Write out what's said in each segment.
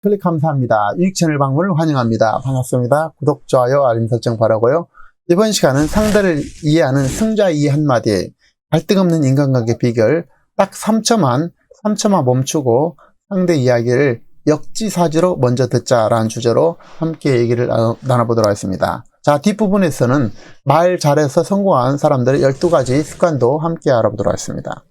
클릭 감사합니다. 유익 채널 방문을 환영합니다. 반갑습니다. 구독, 좋아요, 알림 설정 바라고요. 이번 시간은 상대를 이해하는 승자 이해 한마디, 갈등 없는 인간관계 비결, 딱 3초만 멈추고 상대 이야기를 역지사지로 먼저 듣자라는 주제로 함께 얘기를 나눠보도록 하겠습니다. 자, 뒷부분에서는 말 잘해서 성공한 사람들의 12가지 습관도 함께 알아보도록 하겠습니다.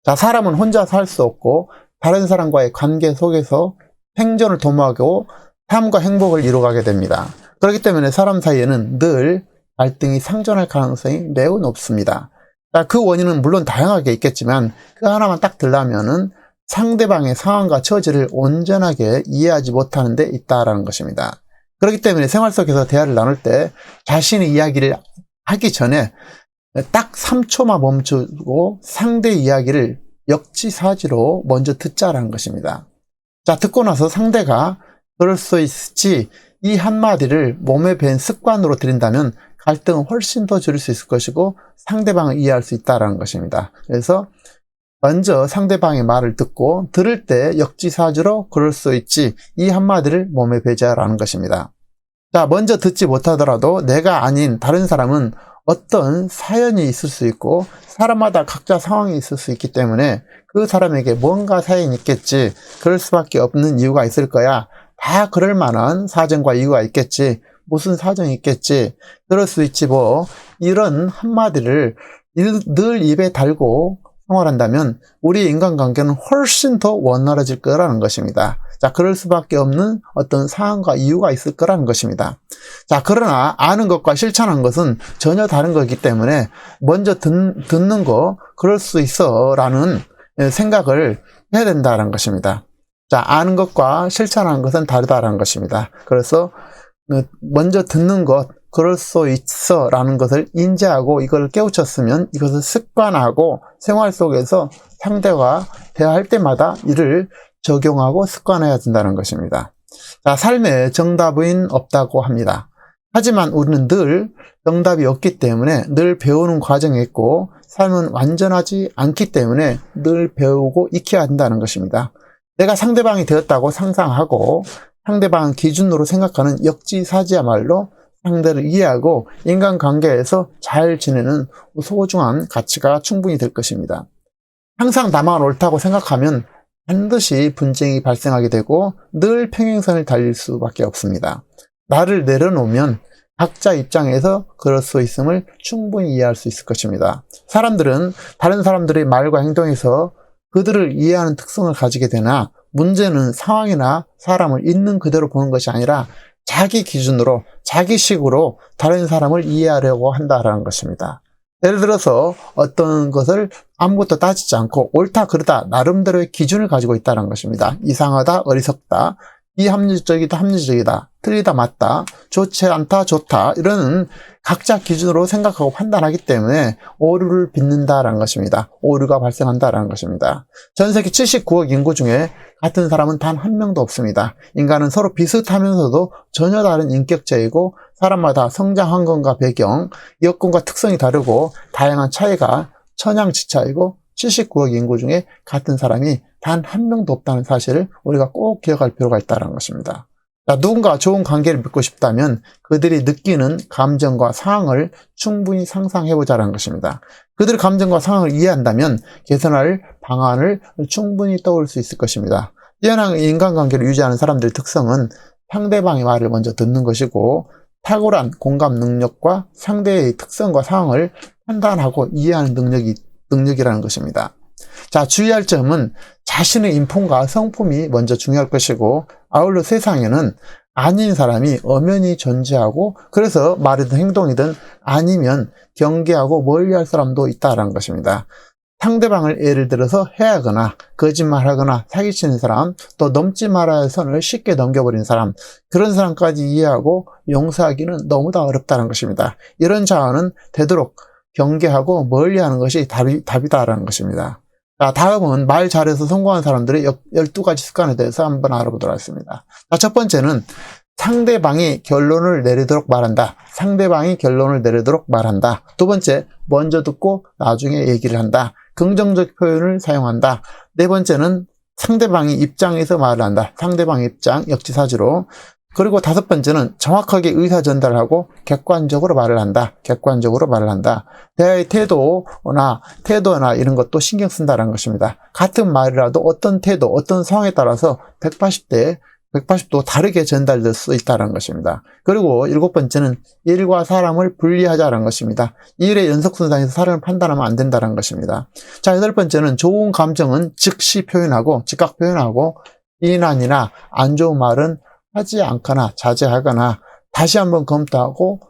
자, 사람은 혼자 살 수 없고 다른 사람과의 관계 속에서 생존을 도모하고 삶과 행복을 이루어가게 됩니다. 그렇기 때문에 사람 사이에는 늘 갈등이 상존할 가능성이 매우 높습니다. 그 원인은 물론 다양하게 있겠지만 그 하나만 딱 들라면은 상대방의 상황과 처지를 온전하게 이해하지 못하는 데 있다라는 것입니다. 그렇기 때문에 생활 속에서 대화를 나눌 때 자신의 이야기를 하기 전에 딱 3초만 멈추고 상대 이야기를 역지사지로 먼저 듣자라는 것입니다. 자, 듣고 나서 상대가 그럴 수 있을지 이 한마디를 몸에 밴 습관으로 들인다면 갈등은 훨씬 더 줄일 수 있을 것이고 상대방을 이해할 수 있다는 것입니다. 그래서 먼저 상대방의 말을 듣고 들을 때 역지사지로 그럴 수 있지 이 한마디를 몸에 배자라는 것입니다. 자, 먼저 듣지 못하더라도 내가 아닌 다른 사람은 어떤 사연이 있을 수 있고 사람마다 각자 상황이 있을 수 있기 때문에 그 사람에게 뭔가 사연이 있겠지, 그럴 수밖에 없는 이유가 있을 거야, 다 그럴 만한 사정과 이유가 있겠지, 무슨 사정이 있겠지, 그럴 수 있지 뭐, 이런 한마디를 늘 입에 달고 생활한다면 우리 인간관계는 훨씬 더 원활해질 거라는 것입니다. 자, 그럴 수밖에 없는 어떤 상황과 이유가 있을 거라는 것입니다. 자, 그러나 아는 것과 실천한 것은 전혀 다른 거기 때문에 먼저 듣는 거 그럴 수 있어 라는 생각을 해야 된다는 것입니다. 자, 아는 것과 실천하는 것은 다르다는 것입니다. 그래서 먼저 듣는 것 그럴 수 있어 라는 것을 인지하고 이걸 깨우쳤으면 이것을 습관하고 생활 속에서 상대와 대화할 때마다 이를 적용하고 습관해야 된다는 것입니다. 자, 삶에 정답은 없다고 합니다. 하지만 우리는 늘 정답이 없기 때문에 늘 배우는 과정에 있고 삶은 완전하지 않기 때문에 늘 배우고 익혀야 한다는 것입니다. 내가 상대방이 되었다고 상상하고 상대방 기준으로 생각하는 역지사지야말로 상대를 이해하고 인간관계에서 잘 지내는 소중한 가치가 충분히 될 것입니다. 항상 나만 옳다고 생각하면 반드시 분쟁이 발생하게 되고 늘 평행선을 달릴 수밖에 없습니다. 나를 내려놓으면 각자 입장에서 그럴 수 있음을 충분히 이해할 수 있을 것입니다. 사람들은 다른 사람들의 말과 행동에서 그들을 이해하는 특성을 가지게 되나 문제는 상황이나 사람을 있는 그대로 보는 것이 아니라 자기 기준으로 자기식으로 다른 사람을 이해하려고 한다는 것입니다. 예를 들어서 어떤 것을 아무것도 따지지 않고 옳다 그르다 나름대로의 기준을 가지고 있다는 것입니다. 이상하다, 어리석다, 비합리적이다, 합리적이다, 틀리다, 맞다, 좋지 않다, 좋다, 이런 각자 기준으로 생각하고 판단하기 때문에 오류를 빚는다라는 것입니다. 오류가 발생한다라는 것입니다. 전 세계 79억 인구 중에 같은 사람은 단 한 명도 없습니다. 인간은 서로 비슷하면서도 전혀 다른 인격체이고 사람마다 성장 환경과 배경, 여건과 특성이 다르고 다양한 차이가 천양지차이고 79억 인구 중에 같은 사람이 단 한 명도 없다는 사실을 우리가 꼭 기억할 필요가 있다는 것입니다. 자, 누군가 좋은 관계를 맺고 싶다면 그들이 느끼는 감정과 상황을 충분히 상상해보자는 것입니다. 그들의 감정과 상황을 이해한다면 개선할 방안을 충분히 떠올 수 있을 것입니다. 뛰어난 인간관계를 유지하는 사람들의 특성은 상대방의 말을 먼저 듣는 것이고 탁월한 공감 능력과 상대의 특성과 상황을 판단하고 이해하는 능력이라는 것입니다. 자, 주의할 점은 자신의 인품과 성품이 먼저 중요할 것이고 아울러 세상에는 아닌 사람이 엄연히 존재하고 그래서 말이든 행동이든 아니면 경계하고 멀리할 사람도 있다는 것입니다. 상대방을 예를 들어서 해하거나 거짓말하거나 사기치는 사람, 또 넘지 말아야 할 선을 쉽게 넘겨버린 사람, 그런 사람까지 이해하고 용서하기는 너무나 어렵다는 것입니다. 이런 자아는 되도록 경계하고 멀리하는 것이 답이다라는 것입니다. 자, 다음은 말 잘해서 성공한 사람들의 12가지 습관에 대해서 한번 알아보도록 하겠습니다. 자, 첫 번째는 상대방이 결론을 내리도록 말한다. 상대방이 결론을 내리도록 말한다. 두 번째, 먼저 듣고 나중에 얘기를 한다. 긍정적 표현을 사용한다. 네 번째는 상대방이 입장에서 말을 한다. 상대방 입장, 역지사지로. 그리고 다섯 번째는 정확하게 의사 전달하고 객관적으로 말을 한다. 객관적으로 말을 한다. 대화의 태도나 이런 것도 신경 쓴다는 것입니다. 같은 말이라도 어떤 태도, 어떤 상황에 따라서 180도 다르게 전달될 수 있다는 것입니다. 그리고 일곱 번째는 일과 사람을 분리하자는 것입니다. 일의 연속선상에서 사람을 판단하면 안 된다는 것입니다. 자, 여덟 번째는 좋은 감정은 즉시 표현하고, 즉각 표현하고, 비난이나 안 좋은 말은 하지 않거나 자제하거나 다시 한번 검토하고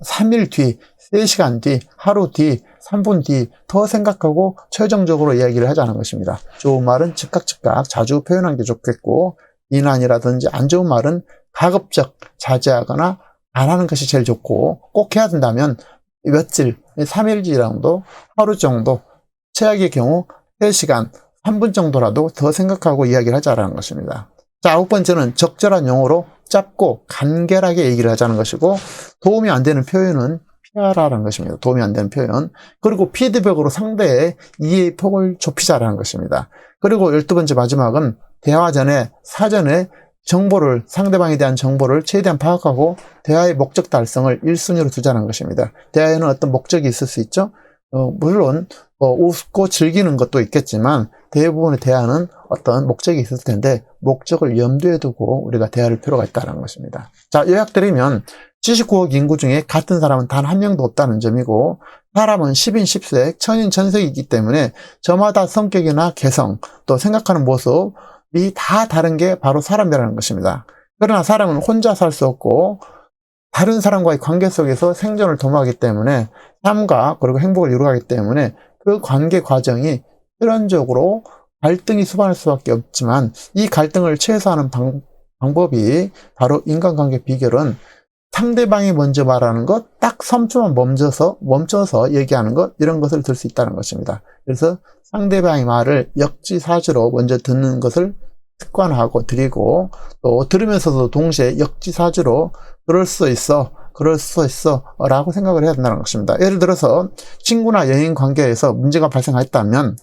3일 뒤, 3시간 뒤, 하루 뒤, 3분 뒤 더 생각하고 최종적으로 이야기를 하자는 것입니다. 좋은 말은 즉각 자주 표현하는 게 좋겠고, 비난이라든지 안 좋은 말은 가급적 자제하거나 안 하는 것이 제일 좋고, 꼭 해야 된다면 며칠, 3일 정도, 하루 정도, 최악의 경우 3시간, 3분 정도라도 더 생각하고 이야기를 하자는 것입니다. 자, 아홉 번째는 적절한 용어로 짧고 간결하게 얘기를 하자는 것이고, 도움이 안 되는 표현은 피하라는 것입니다. 도움이 안 되는 표현. 그리고 피드백으로 상대의 이해의 폭을 좁히자라는 것입니다. 그리고 12번째 마지막은 대화 전에 사전에 상대방에 대한 정보를 최대한 파악하고 대화의 목적 달성을 1순위로 두자는 것입니다. 대화에는 어떤 목적이 있을 수 있죠. 물론 웃고 즐기는 것도 있겠지만 대부분의 대화는 어떤 목적이 있을 텐데, 목적을 염두에 두고 우리가 대화할 필요가 있다는 것입니다. 자, 요약드리면 79억 인구 중에 같은 사람은 단 한 명도 없다는 점이고, 사람은 10인 10색, 천인 천색이기 때문에 저마다 성격이나 개성, 또 생각하는 모습이 다 다른 게 바로 사람이라는 것입니다. 그러나 사람은 혼자 살 수 없고 다른 사람과의 관계 속에서 생존을 도모하기 때문에, 삶과 그리고 행복을 이루어가기 때문에 그 관계 과정이 필연적으로 갈등이 수반할 수밖에 없지만, 이 갈등을 최소화하는 방법이 바로 인간관계 비결은 상대방이 먼저 말하는 것, 딱 3초만 멈춰서 얘기하는 것, 이런 것을 들 수 있다는 것입니다. 그래서 상대방의 말을 역지사지로 먼저 듣는 것을 습관화하고 드리고, 또 들으면서도 동시에 역지사지로 그럴 수 있어 라고 생각을 해야 된다는 것입니다. 예를 들어서 친구나 연인 관계에서 문제가 발생했다면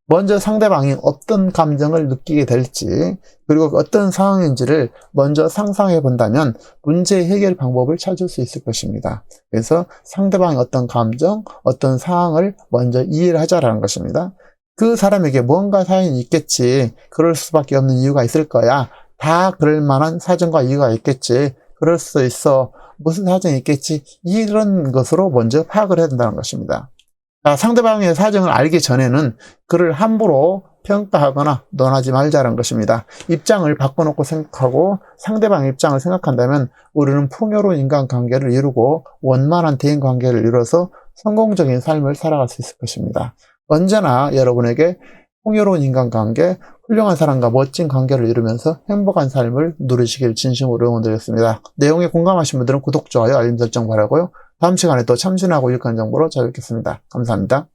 먼저 상대방이 어떤 감정을 느끼게 될지, 그리고 어떤 상황인지를 먼저 상상해 본다면 문제 해결 방법을 찾을 수 있을 것입니다. 그래서 상대방의 어떤 감정, 어떤 상황을 먼저 이해를 하자라는 것입니다. 그 사람에게 뭔가 사연이 있겠지, 그럴 수밖에 없는 이유가 있을 거야, 다 그럴 만한 사정과 이유가 있겠지, 그럴 수 있어, 무슨 사정이 있겠지, 이런 것으로 먼저 파악을 해야 된다는 것입니다. 상대방의 사정을 알기 전에는 그를 함부로 평가하거나 논하지 말자는 것입니다. 입장을 바꿔놓고 생각하고 상대방의 입장을 생각한다면 우리는 풍요로운 인간관계를 이루고 원만한 대인관계를 이뤄서 성공적인 삶을 살아갈 수 있을 것입니다. 언제나 여러분에게 풍요로운 인간관계, 훌륭한 사람과 멋진 관계를 이루면서 행복한 삶을 누리시길 진심으로 응원드리겠습니다. 내용에 공감하신 분들은 구독, 좋아요, 알림 설정 바라고요. 다음 시간에 또 참신하고 유익한 정보로 찾아뵙겠습니다. 감사합니다.